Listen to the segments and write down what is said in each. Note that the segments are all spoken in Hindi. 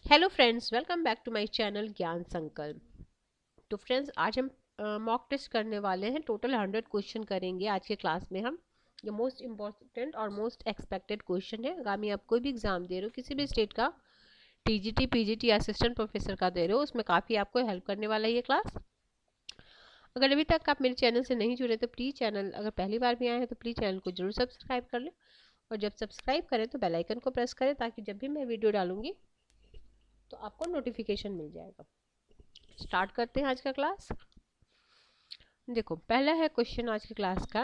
Hello friends, welcome back to my channel Gyan Sankalp. तो फ्रेंड्स, आज हम मॉक टेस्ट करने वाले हैं। टोटल 100 क्वेश्चन करेंगे आज के क्लास में हम। ये मोस्ट इम्पॉर्टेंट और मोस्ट एक्सपेक्टेड क्वेश्चन है। आगामी आप कोई भी एग्जाम दे रहे हो, किसी भी स्टेट का, टीजीटी, पीजीटी, असिस्टेंट प्रोफेसर का दे रहे हो, उसमें काफ़ी आपको हेल्प करने वाला है ये क्लास। अगर अभी तक आप मेरे चैनल से नहीं जुड़े तो प्लीज़ चैनल, अगर पहली बार भी आए हैं तो प्लीज़ चैनल को जरूर सब्सक्राइब कर लें। और जब सब्सक्राइब करें तो बेल आइकन को प्रेस करें, ताकि जब भी मैं वीडियो डालूंगी तो आपको नोटिफिकेशन मिल जाएगा। स्टार्ट करते हैं आज का क्लास। देखो, पहला है क्वेश्चन आज की क्लास का।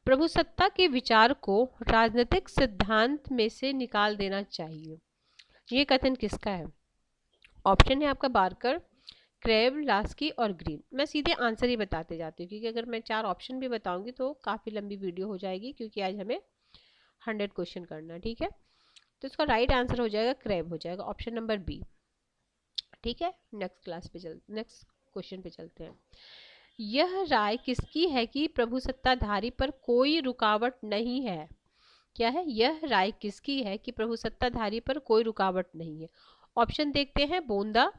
प्रभुसत्ता के विचार को राजनीतिक सिद्धांत में से निकाल देना चाहिए, ये कथन किसका है? ऑप्शन है आपका बार्कर, क्रेब, लास्की और ग्रीन। मैं सीधे आंसर ही बताते जाती हूँ, क्योंकि अगर मैं 4 ऑप्शन भी बताऊंगी तो काफ़ी लंबी वीडियो हो जाएगी, क्योंकि आज हमें 100 क्वेश्चन करना है। ठीक है, तो इसका राइट आंसर हो जाएगा क्रेब, हो जाएगा ऑप्शन नंबर बी। ठीक है, नेक्स्ट क्वेश्चन पे चलते हैं। यह राय किसकी है कि प्रभुसत्ताधारी पर कोई रुकावट नहीं है? क्या है? यह राय किसकी है कि प्रभुसत्ताधारी पर कोई रुकावट नहीं है? ऑप्शन देखते हैं। बोंदा,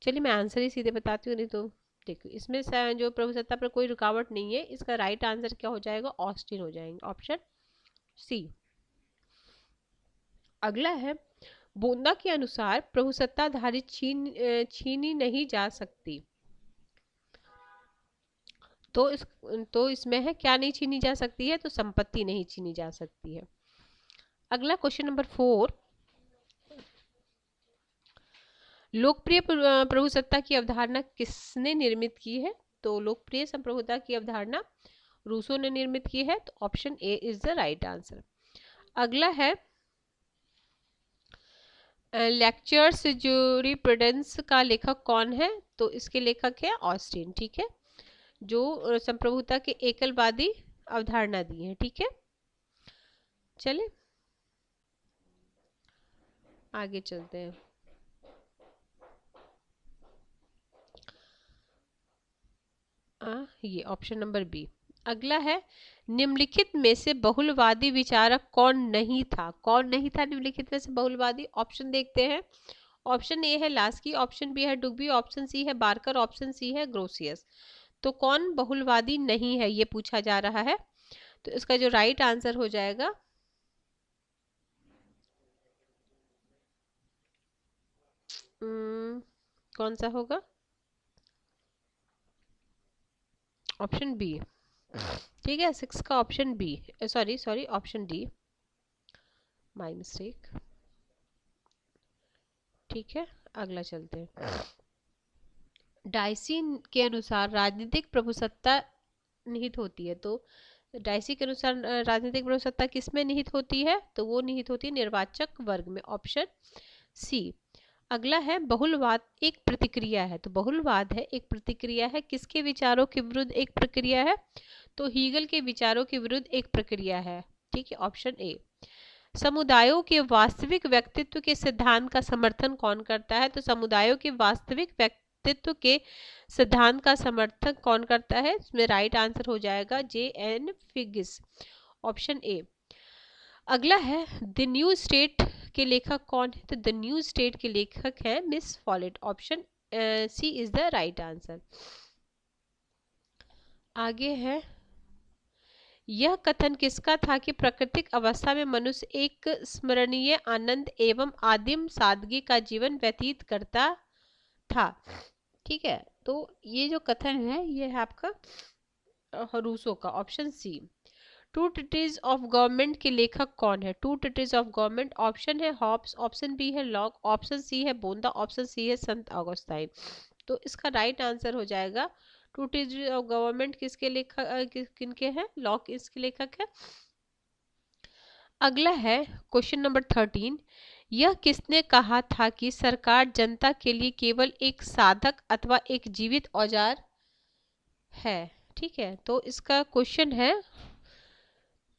चलिए मैं आंसर ही सीधे बताती हूँ, नहीं तो देखो इसमें जो प्रभुसत्ता पर कोई रुकावट नहीं है, इसका राइट आंसर क्या हो जाएगा? ऑस्टिन हो जाएंगे, ऑप्शन सी। अगला है, बोंदा के अनुसार प्रभुसत्ताधारी छीनी नहीं जा सकती। तो इसमें है क्या नहीं छीनी जा सकती है? तो संपत्ति नहीं छीनी जा सकती है। अगला क्वेश्चन नंबर 4, लोकप्रिय प्रभुसत्ता की अवधारणा किसने निर्मित की है? तो लोकप्रिय संप्रभुता की अवधारणा रूसो ने निर्मित की है, तो option A is the right answer. अगला है, लेक्चर्स ज्यूरिप्रूडेंस का लेखक कौन है? तो इसके लेखक है ऑस्टिन। ठीक है, जो संप्रभुता के एकलवादी अवधारणा दी है। ठीक है, चलिए आगे चलते हैं। ये ऑप्शन नंबर बी। अगला है, निम्नलिखित में से बहुलवादी विचारक कौन नहीं था? कौन नहीं था निम्नलिखित में से बहुलवादी? ऑप्शन देखते हैं। ऑप्शन ए है लास्की, ऑप्शन बी है डुग्बी, ऑप्शन सी है बार्कर, ऑप्शन सी है ग्रोसियस। तो कौन बहुलवादी नहीं है, ये पूछा जा रहा है। तो इसका जो राइट आंसर हो जाएगा, कौन सा होगा? Option B. ठीक है, 6 का option B, sorry option D, my mistake. ठीक है, अगला चलते हैं। डाइसी के अनुसार राजनीतिक प्रभुसत्ता निहित होती है। तो डाइसी के अनुसार राजनीतिक प्रभुसत्ता किसमें निहित होती है? तो वो निहित होती है निर्वाचक वर्ग में, ऑप्शन सी। अगला है, बहुलवाद एक प्रतिक्रिया है। तो बहुलवाद है एक प्रतिक्रिया है, किसके विचारों के विरुद्ध एक प्रक्रिया है? तो हीगल के विचारों के विरुद्ध एक प्रक्रिया है। ठीक है, ऑप्शन ए। समुदायों के वास्तविक व्यक्तित्व के सिद्धांत का समर्थन कौन करता है? तो समुदायों के वास्तविक व्यक्तित्व के सिद्धांत का समर्थन कौन करता है? इसमें राइट आंसर हो जाएगा जे एन फिगिस, ऑप्शन ए। अगला है, द न्यू स्टेट के लेखक कौन है? तो द न्यू स्टेट के लेखक है Miss Follett, option C is the right answer. आगे है, यह कथन किसका था कि प्राकृतिक अवस्था में मनुष्य एक स्मरणीय आनंद एवं आदिम सादगी का जीवन व्यतीत करता था? ठीक है, तो ये जो कथन है ये है आपका रूसो का, option C. Two treatises of government के लेखक कौन है? Two treatises of government, option है हॉब्स, ऑप्शन बी है लॉक, ऑप्शन सी है बोंदा, ऑप्शन सी है संत ऑगस्टाइन। तो इसका राइट आंसर हो जाएगा, टू ट्रीटीज ऑफ गवर्नमेंट किसके लेखक किनके हैं? लॉक इसके लेखक है। अगला है क्वेश्चन नंबर 13, यह किसने कहा था कि सरकार जनता के लिए केवल एक साधक अथवा एक जीवित औजार है? ठीक है, तो इसका क्वेश्चन है,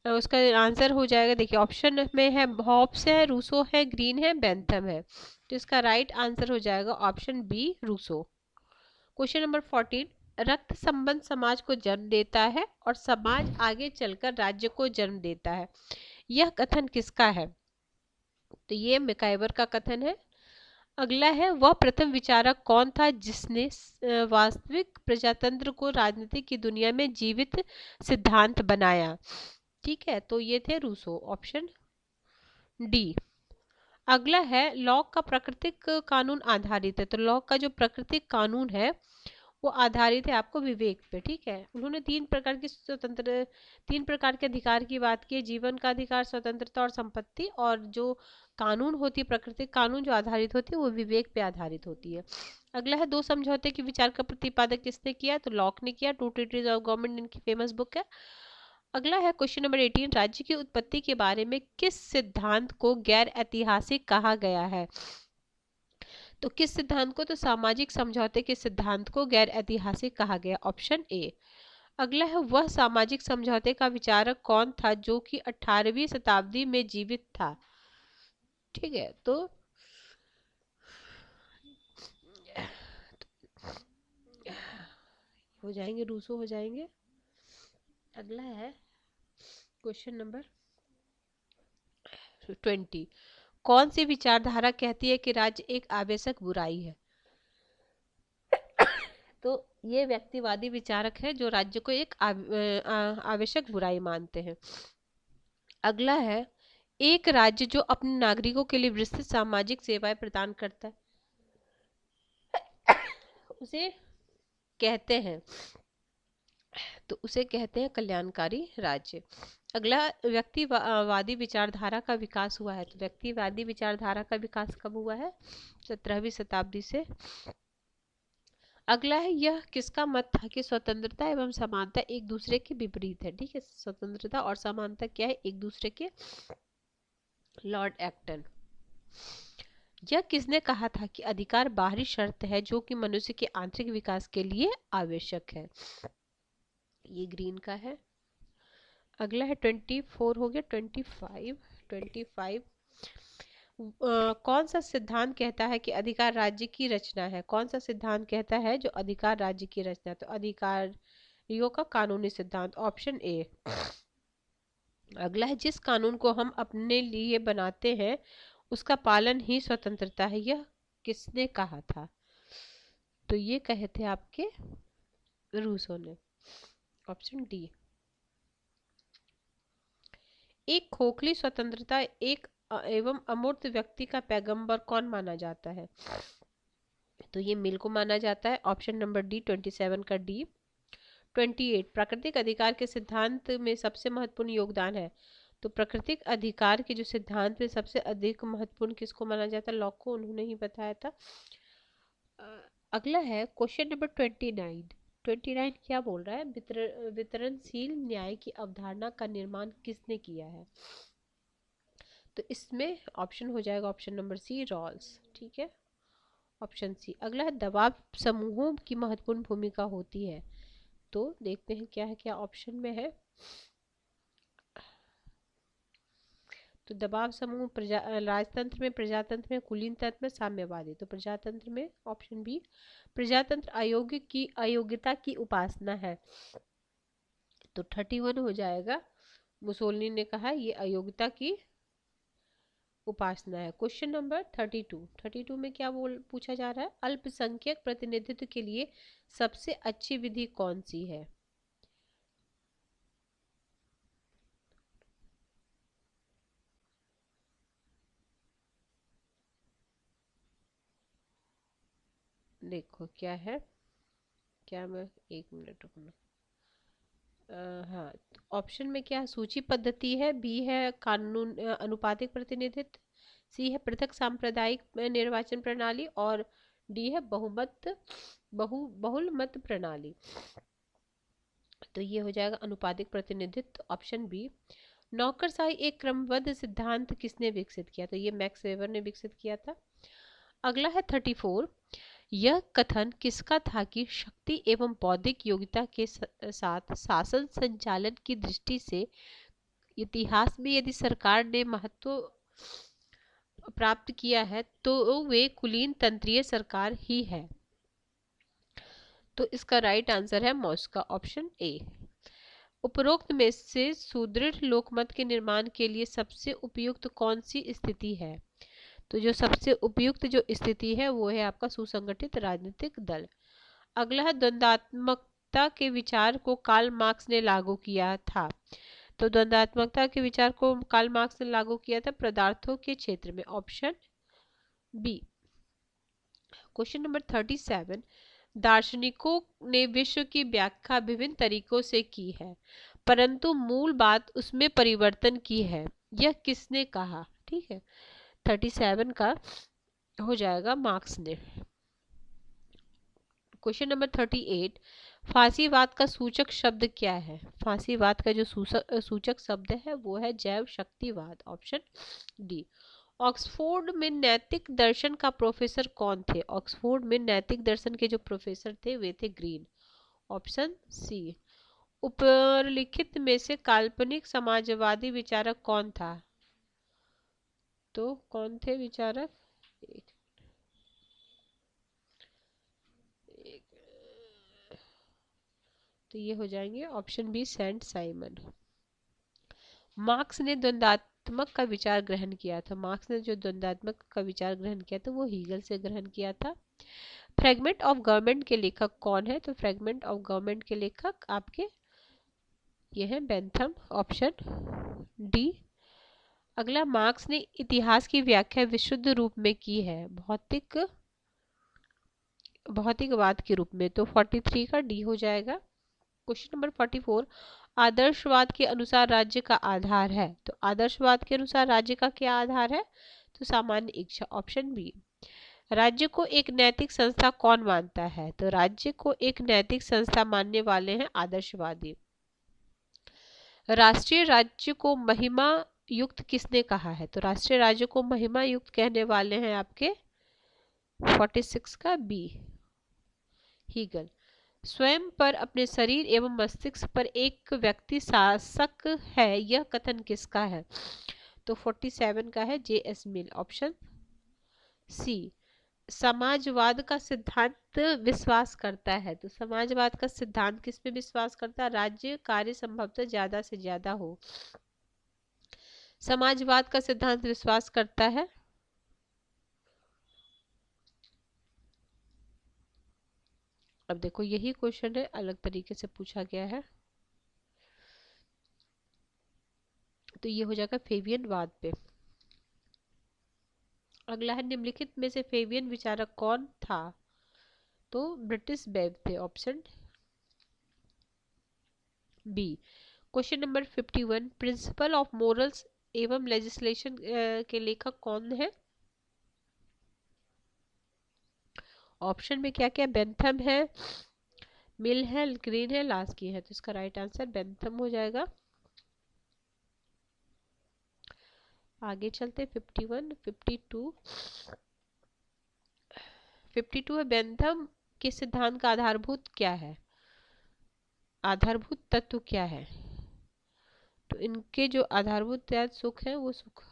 उसका आंसर हो जाएगा, देखिए ऑप्शन में है हॉब्स है, रूसो है, ग्रीन है, बेंथम है। तो इसका राइट आंसर हो जाएगा option B, Rousseau. Question number 14, रक्त संबंध समाज को जन्म देता है और समाज आगे चलकर राज्य को जन्म देता है, यह कथन किसका है? तो ये मैकाइवर का कथन है। अगला है, वह प्रथम विचारक कौन था जिसने वास्तविक प्रजातंत्र को राजनीति की दुनिया में जीवित सिद्धांत बनाया। ठीक है, तो ये थे रूसो, ऑप्शन डी। अगला है, लॉक का प्राकृतिक कानून आधारित है। तो लॉक का जो प्राकृतिक कानून है वो आधारित है आपको विवेक पे। ठीक है, उन्होंने तीन प्रकार के अधिकार की बात की है, जीवन का अधिकार, स्वतंत्रता और संपत्ति। और जो कानून होती है, प्राकृतिक कानून जो आधारित होती है वो विवेक पे आधारित होती है। अगला है, दो समझौते के विचार का प्रतिपादक किसने किया? तो लॉक ने किया। टू ट्रीटीज ऑफ गवर्नमेंट इनकी फेमस बुक है। अगला है क्वेश्चन नंबर 18, राज्य की उत्पत्ति के बारे में किस सिद्धांत को गैर ऐतिहासिक कहा गया है? तो किस सिद्धांत को? तो सामाजिक समझौते के सिद्धांत को गैर ऐतिहासिक कहा गया, ऑप्शन ए। अगला है, वह सामाजिक समझौते का विचारक कौन था जो कि 18वीं शताब्दी में जीवित था? ठीक है, तो हो जाएंगे, रूसो हो जाएंगे। अगला है क्वेश्चन नंबर 20, कौन सी विचारधारा कहती है कि राज्य एक आवश्यक बुराई है? तो ये व्यक्तिवादी विचारक है जो राज्य को एक आवश्यक बुराई मानते हैं। अगला है, एक राज्य जो अपने नागरिकों के लिए विस्तृत सामाजिक सेवाएं प्रदान करता है उसे कहते हैं कल्याणकारी राज्य। अगला, व्यक्तिवादी विचारधारा का विकास हुआ है। तो व्यक्तिवादी विचारधारा का विकास कब हुआ है? 17वीं शताब्दी से। अगला है, यह किसका मत था कि स्वतंत्रता एवं समानता एक दूसरे के विपरीत है? ठीक है, स्वतंत्रता और समानता क्या है? एक दूसरे के। Lord Acton. यह किसने कहा था कि अधिकार बाहरी शर्त है जो कि मनुष्य के आंतरिक विकास के लिए आवश्यक है? ये ग्रीन का है। अगला है 24 हो गया, 25 कौन सा सिद्धांत कहता है कि अधिकार राज्य की रचना है? कौन सा सिद्धांत कहता है जो अधिकार राज्य की रचना है? तो अधिकारियों का कानूनी सिद्धांत, ऑप्शन ए। अगला है, जिस कानून को हम अपने लिए बनाते हैं उसका पालन ही स्वतंत्रता है, यह किसने कहा था? तो ये कहे थे आपके रूसो ने, ऑप्शन डी। एक खोखली स्वतंत्रता एक एवं अमूर्त व्यक्ति का पैगंबर कौन माना जाता है? तो ये मिल को माना जाता है, ऑप्शन नंबर डी, 27 का डी। 28, प्राकृतिक अधिकार के सिद्धांत में सबसे महत्वपूर्ण योगदान है। तो प्राकृतिक अधिकार के जो सिद्धांत में सबसे अधिक महत्वपूर्ण किसको माना जाता है? लॉक को, उन्होंने ही बताया था। अगला है क्वेश्चन नंबर 29 क्या बोल रहा है? वितरणशील न्याय की अवधारणा का निर्माण किसने किया है? तो इसमें ऑप्शन हो जाएगा ऑप्शन नंबर सी, रॉल्स। ठीक है, ऑप्शन सी। अगला है, दबाव समूहों की महत्वपूर्ण भूमिका होती है। तो देखते हैं क्या है, क्या ऑप्शन में है। तो दबाव समूह राजतंत्र में, प्रजातंत्र में, कुलीन तंत्र में, साम्यवादी। तो प्रजातंत्र में, ऑप्शन बी। प्रजातंत्र अयोग्यता की उपासना है। तो 31 हो जाएगा। मुसोलिनी ने कहा ये अयोग्यता की उपासना है। क्वेश्चन नंबर 32 में क्या पूछा जा रहा है? अल्पसंख्यक प्रतिनिधित्व के लिए सबसे अच्छी विधि कौन सी है? देखो क्या है, क्या मैं एक मिनट रुकना। हाँ, ऑप्शन में क्या सूची पद्धति है, बी है कानून अनुपातिक प्रतिनिधित्व, सी है पृथक सांप्रदायिक निर्वाचन प्रणाली, और डी है बहुल मत प्रणाली। तो ये हो जाएगा अनुपातिक प्रतिनिधित्व, ऑप्शन बी। नौकरशाही एक क्रमबद्ध सिद्धांत किसने विकसित किया? तो ये मैक्स वेबर ने विकसित किया था। अगला है 34, यह कथन किसका था कि शक्ति एवं बौद्धिक योग्यता के साथ शासन संचालन की दृष्टि से इतिहास में यदि सरकार ने महत्व प्राप्त किया है तो वे कुलीन तंत्रीय सरकार ही है? तो इसका राइट आंसर है मॉस्को, ऑप्शन ए। उपरोक्त में से सुदृढ़ लोकमत के निर्माण के लिए सबसे उपयुक्त कौन सी स्थिति है? तो जो सबसे उपयुक्त जो स्थिति है वो है आपका सुसंगठित राजनीतिक दल। अगला है द्वंद्वात्मकता के विचार को कार्ल मार्क्स ने लागू किया था। तो द्वंद्वात्मकता के विचार को कार्ल मार्क्स ने लागू किया था पदार्थों के क्षेत्र में, ऑप्शन बी। क्वेश्चन नंबर 37, दार्शनिकों ने विश्व की व्याख्या विभिन्न तरीकों से की है परंतु मूल बात उसमें परिवर्तन की है, यह किसने कहा? ठीक है, 37 का हो जाएगा मार्क्स ने। क्वेश्चन नंबर 38, फांसीवाद का सूचक शब्द क्या है? फांसीवाद का जो सूचक शब्द है वो है जैव शक्तिवाद, ऑप्शन डी। ऑक्सफोर्ड में नैतिक दर्शन का प्रोफेसर कौन थे? ऑक्सफोर्ड में नैतिक दर्शन के जो प्रोफेसर थे वे थे ग्रीन, ऑप्शन सी। उपलिखित में से काल्पनिक समाजवादी विचारक कौन था? तो कौन थे विचारक? तो ये हो जाएंगे option B, Saint Simon. Marx ने द्वंद्वात्मक का विचार ग्रहण किया था। मार्क्स ने जो द्वंद्वात्मक का विचार ग्रहण किया था वो हीगल से ग्रहण किया था। फ्रेगमेंट ऑफ गवर्नमेंट के लेखक कौन है? तो फ्रेगमेंट ऑफ गवर्नमेंट के लेखक आपके ये है बेंथम, ऑप्शन डी। अगला, मार्क्स ने इतिहास की व्याख्या विशुद्ध रूप में की है भौतिकवाद के रूप में, तो 43 का डी हो जाएगा। क्वेश्चन नंबर 44, आदर्शवाद के अनुसार राज्य का आधार है। तो आदर्शवाद के अनुसार राज्य का क्या आधार है? तो सामान्य इच्छा, ऑप्शन बी। राज्य को एक नैतिक संस्था कौन मानता है? तो राज्य को एक नैतिक संस्था मानने वाले हैं आदर्शवादी। राष्ट्रीय राज्य को महिमा युक्त किसने कहा है? तो राष्ट्रीय राज्य को महिमा युक्त कहने वाले हैं आपके 46 का बी, हीगल। स्वयं पर, अपने शरीर एवं मस्तिष्क पर एक व्यक्ति शासक है, यह कथन किसका है? तो 47 का है जे एस मिल, ऑप्शन सी। समाजवाद का सिद्धांत विश्वास करता है। तो समाजवाद का सिद्धांत किस पे विश्वास करता है? राज्य कार्य संभवतः ज्यादा से ज्यादा हो। समाजवाद का सिद्धांत विश्वास करता है अब देखो यही क्वेश्चन है, अलग तरीके से पूछा गया है। तो ये हो जाएगा फेबियन वाद पे। अगला है, निम्नलिखित में से फेबियन विचारक कौन था? तो ब्रिटिश बेब थे, option B. Question number 51, principle of morals एवं लेजिस्लेशन के लेखक कौन है? ऑप्शन में क्या क्या? बेंथम है, मिल है, ग्रीन है, लास्की है। तो इसका राइट आंसर बेंथम हो जाएगा। आगे चलते 51, 52 है, बेंथम के सिद्धांत का आधारभूत क्या है? आधारभूत तत्व क्या है? तो इनके जो आधारभूत सुख है वो सुख।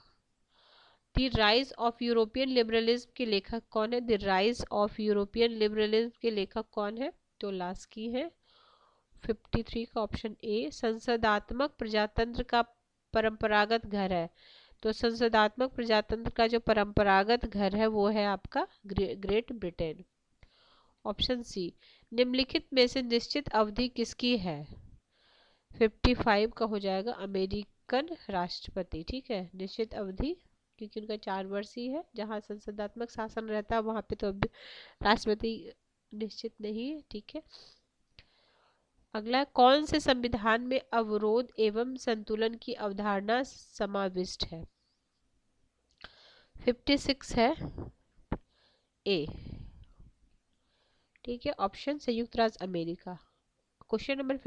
The rise of European liberalism के लेखक कौन है? The rise of European liberalism के लेखक कौन है? तो लास्की है, 53 का ऑप्शन ए। संसदात्मक प्रजातंत्र का परंपरागत घर है। तो संसदात्मक प्रजातंत्र का जो परंपरागत घर है वो है आपका ग्रेट ब्रिटेन, ऑप्शन सी। निम्नलिखित में से निश्चित अवधि किसकी है? 55 का हो जाएगा अमेरिकन राष्ट्रपति। ठीक है, निश्चित अवधि क्योंकि उनका 4 वर्ष ही है। जहाँ संसदात्मक शासन रहता है वहां पे तो अभी राष्ट्रपति निश्चित नहीं है। ठीक है, अगला, कौन से संविधान में अवरोध एवं संतुलन की अवधारणा समाविष्ट है? 56 है ए। ठीक है, ऑप्शन संयुक्त राज्य अमेरिका। क्वेश्चन नंबर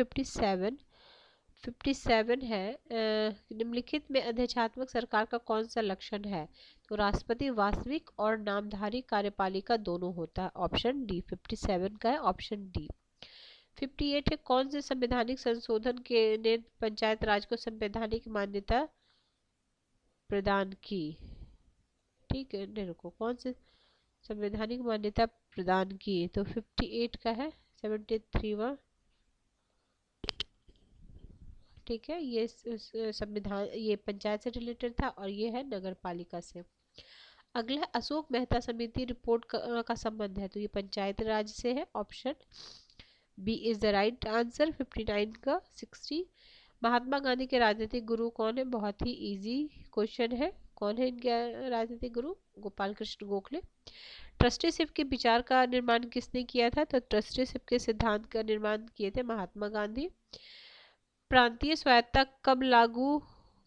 57 है, निम्नलिखित में अध्यक्षात्मक सरकार का कौन सा लक्षण है? तो राष्ट्रपति वास्तविक और नामधारी कार्यपालिका दोनों होता है, ऑप्शन डी। 57 का है ऑप्शन डी। 58 है, कौन से संवैधानिक संशोधन के ने पंचायत राज को संवैधानिक मान्यता प्रदान की? ठीक है, नहीं रुको, कौन से संवैधानिक मान्यता प्रदान की? तो 58 का है 73वां। ठीक है, ये संविधान, ये पंचायत से रिलेटेड था और ये है नगर पालिका से। अगला अशोक मेहता समिति रिपोर्ट का संबंध है, तो ये पंचायत राज से है। Option B is the right answer. 59 का 60। महात्मा गांधी के राजनीतिक गुरु कौन है? बहुत ही इजी क्वेश्चन है। कौन है इनके राजनीतिक गुरु? गोपाल कृष्ण गोखले। ट्रस्टीशिप के विचार का निर्माण किसने किया था? तो ट्रस्टीशिप के सिद्धांत का निर्माण किए थे महात्मा गांधी। प्रांतीय स्वायत्ता कब लागू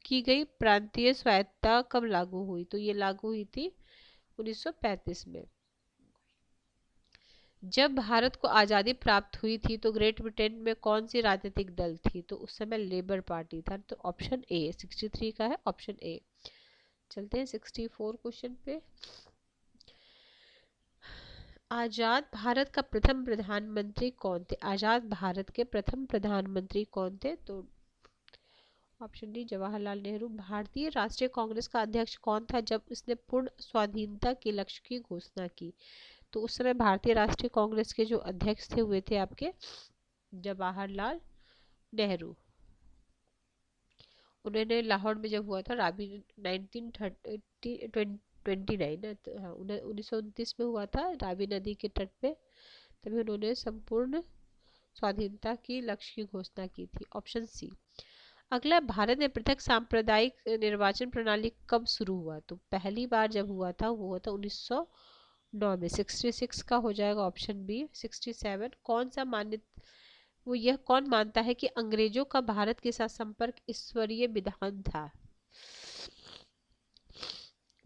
की गई? प्रांतीय स्वायत्ता कब लागू हुई? तो ये लागू हुई थी 1935 में। जब भारत को आज़ादी प्राप्त हुई थी तो ग्रेट ब्रिटेन में कौन सी राजनीतिक दल थी? तो उस समय लेबर पार्टी था। तो ऑप्शन ए 63 का है, ऑप्शन ए। चलते हैं 64 क्वेश्चन पे। आजाद भारत का प्रथम प्रधानमंत्री कौन थे? आजाद भारत के प्रथम प्रधानमंत्री कौन थे? तो ऑप्शन डी जवाहरलाल नेहरू। भारतीय राष्ट्रीय कांग्रेस का अध्यक्ष कौन था जब इसने पूर्ण स्वाधीनता के लक्ष्य की घोषणा की? तो उस समय भारतीय राष्ट्रीय कांग्रेस के जो अध्यक्ष थे हुए थे आपके जवाहरलाल नेहरू। उन्होंने लाहौर में जब हुआ था राबी 1929 में हुआ था, रावी नदी के तट पे, तभी उन्होंने संपूर्ण स्वाधीनता की लक्ष्य की घोषणा की थी। Option C. अगला, भारत में पृथक सांप्रदायिक निर्वाचन प्रणाली कब शुरू हुआ? तो पहली बार जब हुआ था वो हुआ था 1909 में। 66 का हो जाएगा ऑप्शन बी। 67 कौन सा मान्यता वो यह कौन मानता है कि अंग्रेजों का भारत के साथ संपर्क ईश्वरीय विधान था?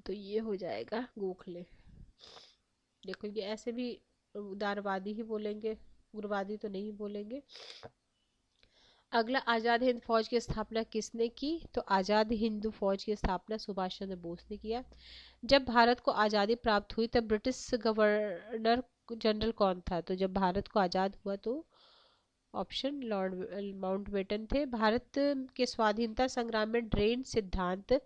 तो ये हो जाएगा गोखले। देखो ये ऐसे भी उदारवादी ही बोलेंगे, उग्रवादी तो नहीं बोलेंगे। अगला, आज़ाद हिंद फौज की स्थापना किसने की? तो आज़ाद हिंद फौज की स्थापना सुभाष चंद्र बोस ने किया। जब भारत को आज़ादी प्राप्त हुई तब ब्रिटिश गवर्नर जनरल कौन था? तो जब भारत को आज़ाद हुआ तो ऑप्शन लॉर्ड माउंटबेटन थे। भारत के स्वाधीनता संग्राम में ड्रेन सिद्धांत,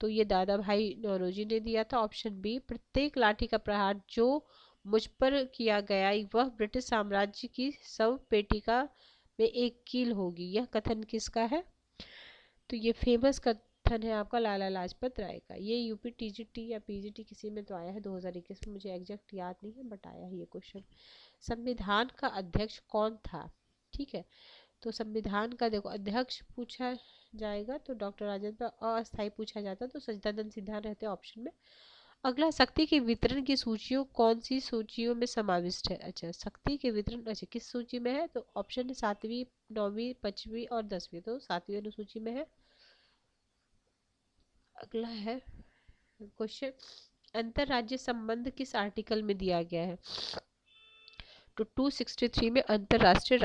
तो ये दादा भाई नौरोजी ने दिया था। Option B. प्रत्येक लाठी का प्रहार जो मुझ पर किया गया वह ब्रिटिश साम्राज्य की शव पेटिका में एक कील होगी, यह कथन किसका है? तो ये फेमस कथन है आपका लाला लाजपत राय का। ये यूपी टीजीटी या पीजीटी किसी में तो आया है 2021 में, मुझे एग्जैक्ट याद नहीं है बट आया है ये क्वेश्चन। संविधान का अध्यक्ष कौन था? ठीक है, तो संविधान का देखो अध्यक्ष पूछा जाएगा तो डॉक्टर राजेंद्र, अस्थायी पूछा जाता तो सच्चिदानंद सिन्हा रहते ऑप्शन में। अगला, शक्ति के वितरण की सूचियों कौन सी सूचियों में समाविष्ट है? अच्छा, शक्ति के वितरण अच्छा किस सूची में है? तो ऑप्शन है 7वीं, 9वीं, 5वीं और 10वीं, तो 7वीं अनुसूची में है। अगला है क्वेश्चन, अंतरराज्यीय संबंध किस आर्टिकल में दिया गया है? तो 263 में अंतरराष्ट्रीय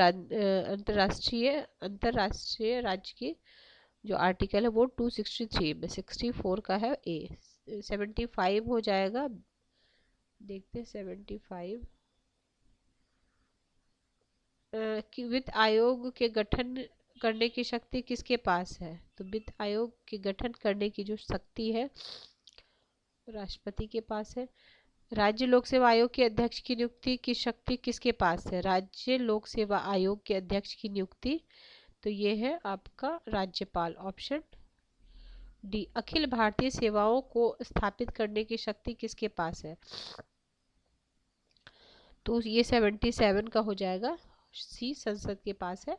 राज्य की जो आर्टिकल है वो 263 में। 64 का है ए। 75 हो जाएगा, देखते हैं 75। कि वित्त आयोग के गठन करने की शक्ति किसके पास है? तो वित्त आयोग के गठन करने की जो शक्ति है राष्ट्रपति के पास है। राज्य लोक सेवा आयोग के अध्यक्ष की नियुक्ति की शक्ति किसके पास है? राज्य लोक सेवा आयोग के अध्यक्ष की नियुक्ति, तो ये है आपका राज्यपाल। Option D. अखिल भारतीय सेवाओं को स्थापित करने की शक्ति किसके पास है? तो ये 77 का हो जाएगा, सी संसद के पास है।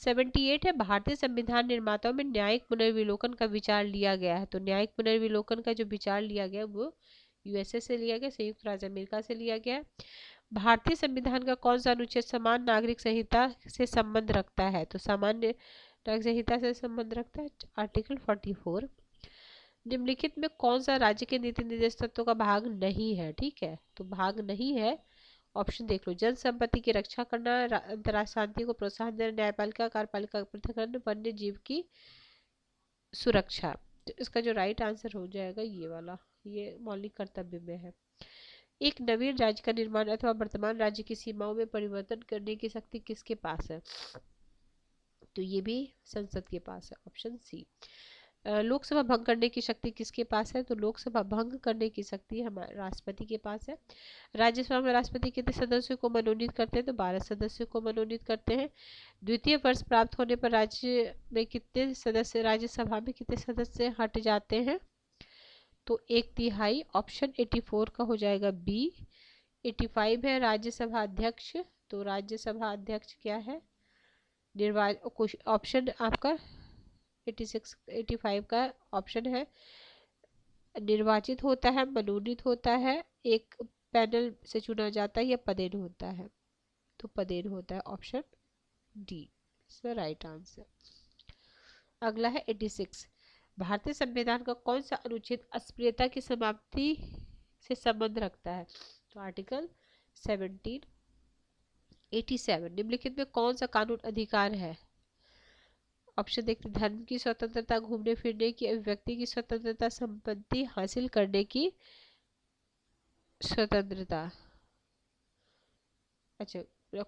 78 है, भारतीय संविधान निर्माताओं में न्यायिक पुनर्विलोकन का विचार लिया गया है। तो न्यायिक पुनर्विलोकन का जो विचार लिया गया वो यूएसए से लिया गया, संयुक्त राज्य अमेरिका से लिया गया। भारतीय संविधान का कौन सा अनुच्छेद समान नागरिक संहिता से संबंध रखता है? तो सामान्य नागरिक संहिता से संबंध रखता है, आर्टिकल 44। निम्नलिखित में कौन सा राज्य के नीति निर्देश तत्वों का भाग नहीं है? ठीक है, तो भाग नहीं है, ऑप्शन देख लो, जन संपत्ति की रक्षा करना, अंतर्राष्ट्रीय शांति को प्रोत्साहन देना, न्यायपालिका कार्यपालिका का पृथक्करण, वन्य जीव की सुरक्षा। तो इसका जो राइट आंसर हो जाएगा ये वाला, ये मौलिक कर्तव्य में है। एक नवीन राज्य का निर्माण अथवा वर्तमान राज्य की सीमाओं में परिवर्तन करने की शक्ति किसके पास है? तो ये भी संसद के पास है, ऑप्शन सी। लोकसभा भंग करने की शक्ति किसके पास है? तो लोकसभा भंग करने की शक्ति हमारे राष्ट्रपति के पास है। राज्यसभा में राष्ट्रपति कितने सदस्यों को मनोनीत करते हैं? तो 12 सदस्यों को मनोनीत करते हैं। द्वितीय वर्ष प्राप्त होने पर राज्य में कितने सदस्य, राज्यसभा में कितने सदस्य हट जाते हैं? तो 1/3 ऑप्शन 84 का हो जाएगा बी। 85 है राज्यसभा अध्यक्ष, तो राज्यसभा अध्यक्ष क्या है, ऑप्शन आपका 86 85 का ऑप्शन है निर्वाचित होता है, मनोनीत होता है, एक पैनल से चुना जाता है या पदेन होता है, तो पदेन होता है, option D is the right answer. अगला है 86, भारतीय संविधान का कौन सा अनुच्छेद अस्पृश्यता की समाप्ति से संबंध रखता है, तो आर्टिकल 17। 87, निम्नलिखित में कौन सा कानून अधिकार है, ऑप्शन देखते, धर्म की स्वतंत्रता, घूमने फिरने की, अभिव्यक्ति की स्वतंत्रता, संपत्ति हासिल करने की स्वतंत्रता। अच्छा,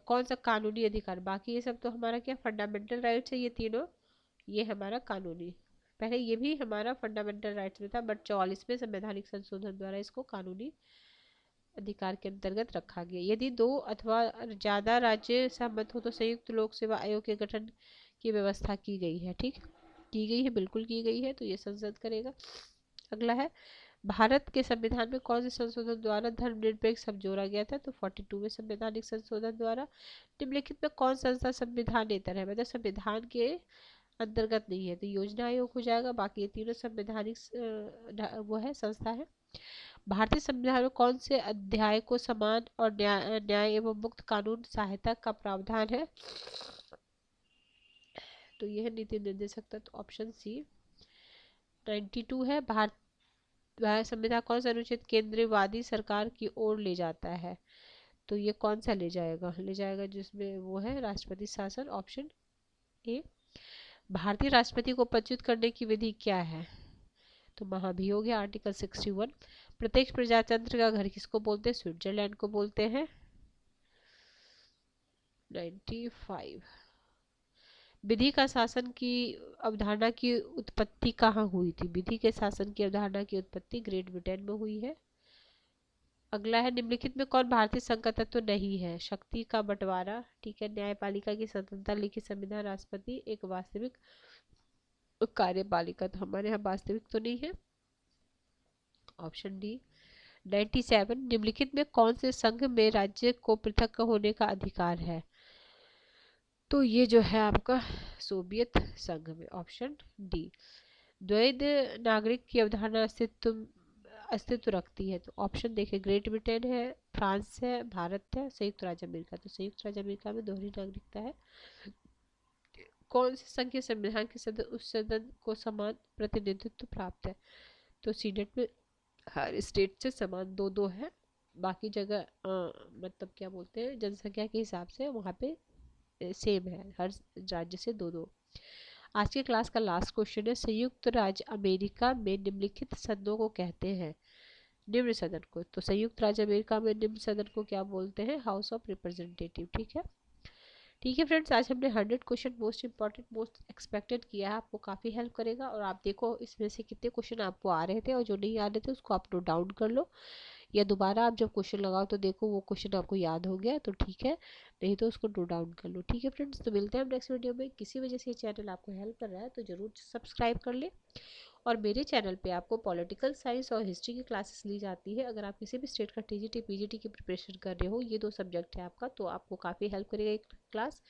कौन सा कानूनी अधिकार, बाकी ये सब तो हमारा क्या फंडामेंटल राइट्स है, ये तीनों ये हमारा कानूनी, पहले ये भी हमारा फंडामेंटल राइट्स में था, बट 44वें संवैधानिक संशोधन द्वारा इसको कानूनी अधिकार के अंतर्गत रखा गया। यदि 2 अथवा ज्यादा राज्य सहमत हो तो संयुक्त लोक सेवा आयोग के गठन की व्यवस्था की गई है, ठीक की गई है, बिल्कुल की गई है, तो ये संसद करेगा। अगला है, भारत के संविधान में कौन से संशोधन द्वारा धर्मनिरपेक्ष शब्द जोड़ा गया था, तो 42वें संवैधानिक संशोधन द्वारा। निम्नलिखित में कौन संस्था संविधानेतर है, मतलब संविधान के अंतर्गत नहीं है, तो योजना आयोग हो जाएगा, बाकी ये तीनों संवैधानिक वो है संस्था है। भारतीय संविधान में कौन से अध्याय को समान और न्याय एवं मुक्त कानून सहायता का प्रावधान है, तो यह नीति निर्देशक तत्व, ऑप्शन सी। 92 है, भारत संविधान कौन सा अनुच्छेद केंद्रीयवादी सरकार की ओर ले जाता है, तो ये कौन सा ले जाएगा जिसमें वो है राष्ट्रपति शासन, ऑप्शन ए। भारतीय राष्ट्रपति को पदच्युत करने की विधि क्या है, तो महाभियोग है, आर्टिकल 61। प्रत्यक्ष प्रजातंत्र का घर किसको बोलते हैं, स्विट्जरलैंड को बोलते हैं। 95, विधि का शासन की अवधारणा की उत्पत्ति कहाँ हुई थी, विधि के शासन की अवधारणा की उत्पत्ति ग्रेट ब्रिटेन में हुई है। अगला है, निम्नलिखित में कौन भारतीय संघ का तत्व नहीं है, शक्ति का बंटवारा, ठीक है, न्यायपालिका की स्वतंत्रता, लिखित संविधान, राष्ट्रपति, एक वास्तविक कार्यपालिका, तो हमारे यहाँ वास्तविक तो नहीं है, ऑप्शन डी। 97, निम्नलिखित में कौन से संघ में राज्य को पृथक होने का अधिकार है, तो ये जो है आपका सोवियत संघ में, ऑप्शन डी। द्वैध नागरिक की अवधारणा अस्तित्व रखती है, तो ऑप्शन देखिए, ग्रेट ब्रिटेन है, फ्रांस है, भारत है, संयुक्त राज्य अमेरिका, तो संयुक्त राज्य अमेरिका में दोहरी नागरिकता है। कौन से संघ के संविधान के सदन उस सदन को समान प्रतिनिधित्व प्राप्त है, तो सीनेट में हर स्टेट से समान 2-2 है, बाकी जगह मतलब क्या बोलते हैं जनसंख्या के हिसाब से वहाँ पे सेम है, हर राज्य से 2-2। आज के क्लास का लास्ट क्वेश्चन है, संयुक्त राज्य अमेरिका में निम्नलिखित सदनों को कहते हैं, निम्न सदन को, तो संयुक्त राज्य अमेरिका में निम्न सदन को क्या बोलते हैं, हाउस ऑफ रिप्रेजेंटेटिव, ठीक है फ्रेंड्स, आज हमने 100 question most important most expected किया है, आपको काफ़ी हेल्प करेगा, और आप देखो इसमें से कितने क्वेश्चन आपको आ रहे थे और जो नहीं आ रहे थे उसको आप नोट डाउन कर लो, या दोबारा आप जब क्वेश्चन लगाओ तो देखो वो क्वेश्चन आपको याद हो गया तो ठीक है, नहीं तो उसको नोट डाउन कर लो, ठीक है फ्रेंड्स। तो मिलते हैं हम नेक्स्ट वीडियो में, किसी वजह से ये चैनल आपको हेल्प कर रहा है तो ज़रूर सब्सक्राइब कर ले, और मेरे चैनल पे आपको पॉलिटिकल साइंस और हिस्ट्री की क्लासेस ली जाती है, अगर आप किसी भी स्टेट का टीजीटी पीजीटी की प्रिपरेशन कर रहे हो, ये 2 सब्जेक्ट है आपका, तो आपको काफ़ी हेल्प करेगा एक क्लास।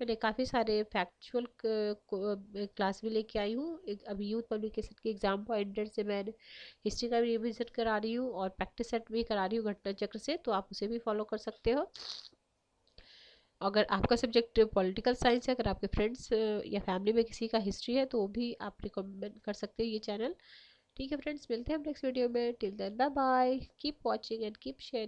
मैंने काफ़ी सारे फैक्चुअल क्लास भी लेके आई हूँ, अभी यूथ पब्लिकेशन के एग्जाम पॉइंटर से मैंने हिस्ट्री का भी रिविजन करा रही हूँ और प्रैक्टिस सेट भी करा रही हूँ घटना चक्र से, तो आप उसे भी फॉलो कर सकते हो। अगर आपका सब्जेक्ट पॉलिटिकल साइंस है, अगर आपके फ्रेंड्स या फैमिली में किसी का हिस्ट्री है तो वो भी आप रिकमेंड कर सकते हो ये चैनल, ठीक है फ्रेंड्स। मिलते हैं हम नेक्स्ट वीडियो में, till then bye bye, keep watching and keep sharing.